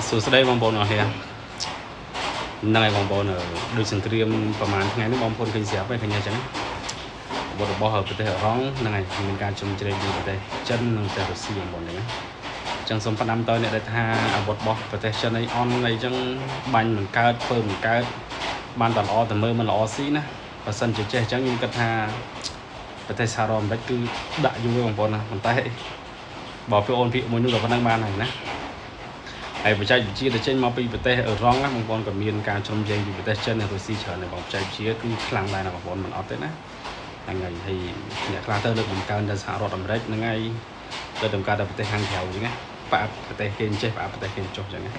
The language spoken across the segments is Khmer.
សួស្តីបងប្អូនអរគ្នាហ្នឹងហើយបងប្អូនដូចសង្គ្រាមប្រហែលថ្ងៃនេះបងប្អូនឃើញស្រាប់ហើយឃើញអញ្ចឹងបទរបស់ប្រទេសអឺរ៉ង់ហ្នឹងហើយមានការជំជ្រែកពីប្រទេសចិននិងប្រទេសរុស្ស៊ីបងប្អូនហ្នឹងអញ្ចឹងសូមផ្ដាំតើអ្នកដែលថាអាវុធរបស់ប្រទេសចិនអីអនអីចឹងបាញ់មិនកើតធ្វើមិនកើតបានតែល្អតែមើលមិនល្អស៊ីណាបើសិនជាចេះអញ្ចឹងខ្ញុំគិតថាប្រទេសសហរដ្ឋអាមេរិកគឺដាក់យូរបងប្អូនណាប៉ុន្តែបើពីអូនភាគមួយនោះក៏ប៉ុណ្្នឹងបានហើយណាហើយបច្ចេកវិទ្យាទៅចេញមកពីប្រទេសអឺរ៉ង់ណាបងប្អូនក៏មានការជំរុញពីប្រទេសចិននិងរុស្ស៊ីច្រើនដែរបងបច្ចេកវិទ្យាគឺខ្លាំងដែរណាបងប្អូនមិនអត់ទេណាហ្នឹងហើយហើយអ្នកខ្លះទៅលើកបង្កើនទៅសហរដ្ឋអាមេរិកហ្នឹងហើយទៅបង្កើតទៅប្រទេសខាងក្រៅហ្នឹងណាប៉ាប្រទេសគេចេះប៉ាប្រទេសគេចុះចឹងណាអ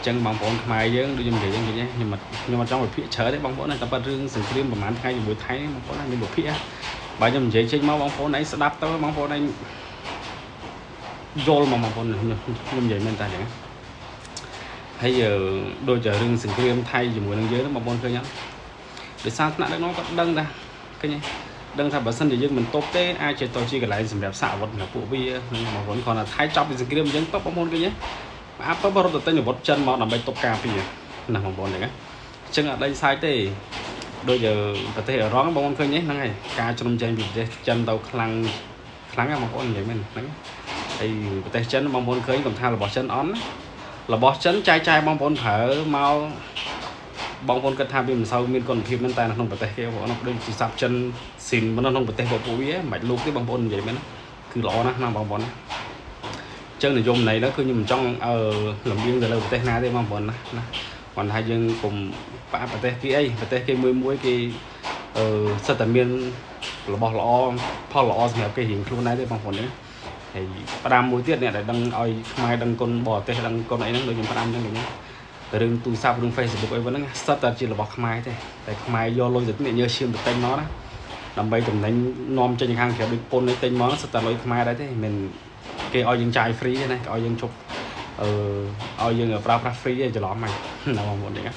ញ្ចឹងបងប្អូនខ្មែរយើងដូចខ្ញុំនិយាយចឹងខ្ញុំអត់ចង់វិភាគច្រើនទេបងប្អូនណាតែប៉ារឿងសង្គ្រាមប្រហែលថ្ងៃជាមួយថៃបងប្អូនណាមានវិភាគបើខ្ញុំនិយាយចេញមកបងប្អូនឯងស្ដាប់ទៅបងប្អូនឯងយល់មកបងប្អូនខ្ញុំនិយាយមែនតើចឹងហើយដូចជារឿងសង្គ្រាមថៃជាមួយនឹងយើងបងប្អូនឃើញអត់ដោយសារថ្នាក់ដឹកនាំគាត់ដឹងដែរឃើញទេដឹងថាបើសិនជាយើងមិនតបទេអាចជាទៅជាកន្លែងសម្រាប់សាកអាវុធរបស់ពួកវាបងប្អូនគាត់ថាថៃចប់ពីសង្គ្រាមអញ្ចឹងទៅបងប្អូនឃើញទេអាប់ទៅរត់ទៅទិញអាវុធចិនមកដើម្បីទប់ការពារណាបងប្អូនហ្នឹងអញ្ចឹងអត់ដេញសាយទេដូចប្រទេសអឺរ៉ង់បងប្អូនឃើញទេហ្នឹងហើយការជ្រុំចែងពីប្រទេសចិនទៅខ្លាំងណាស់បងប្អូននិយាយមែនហ្នឹងហើយប្រទេសចិនបងប្អូនឃើញកំថារបស់ចិនអន់របស់ចិនចាយបងប្អូនប្រើមកបងប្អូនគិតថាវាមិនសូវមានគុណភាពមែនតែនៅក្នុងប្រទេសគេបងប្អូនដូចទូរស័ព្ទចិនស៊ីននៅក្នុងប្រទេសពួកវាមិនបាច់លូកទេបងប្អូននិយាយមែនគឺល្អណាស់ណាបងប្អូនណាអញ្ចឹងនិយមន័យហ្នឹងគឺខ្ញុំមិនចង់លំអៀងទៅលើប្រទេសណាទេបងប្អូនណាគាត់ថាយើងកុំប៉ាប្រទេសគេអីប្រទេសគេមួយគេសិតតែមានរបស់ល្អផលល្អសម្រាប់គេរៀងខ្លួនដែរទេបងប្អូនណាហើយផ្ដាំមួយទៀតអ្នកដែលដឹងឲ្យខ្មែរដឹងគុណបរទេសដឹងគុណអីហ្នឹងដូចខ្ញុំផ្ដាំអញ្ចឹងរឿងទូរស័ព្ទរឿង Facebook អីហ្នឹងសិតតែជារបស់ខ្មែរទេតែខ្មែរយកលុយទៅអ្នកញើសឈាមទៅទិញមកណាដើម្បីតំណែងនាំចេញខាងក្រៅដូចពុននេះទិញមកសិតតែលុយខ្មែរដែរទេមិនគេឲ្យយើងចាយ free ទេណាគេឲ្យយើងជប់ឲ្យយើងប្រើប្រាស់ free ទេច្រឡំហ្នឹងណាបងប្អូនអញ្ចឹង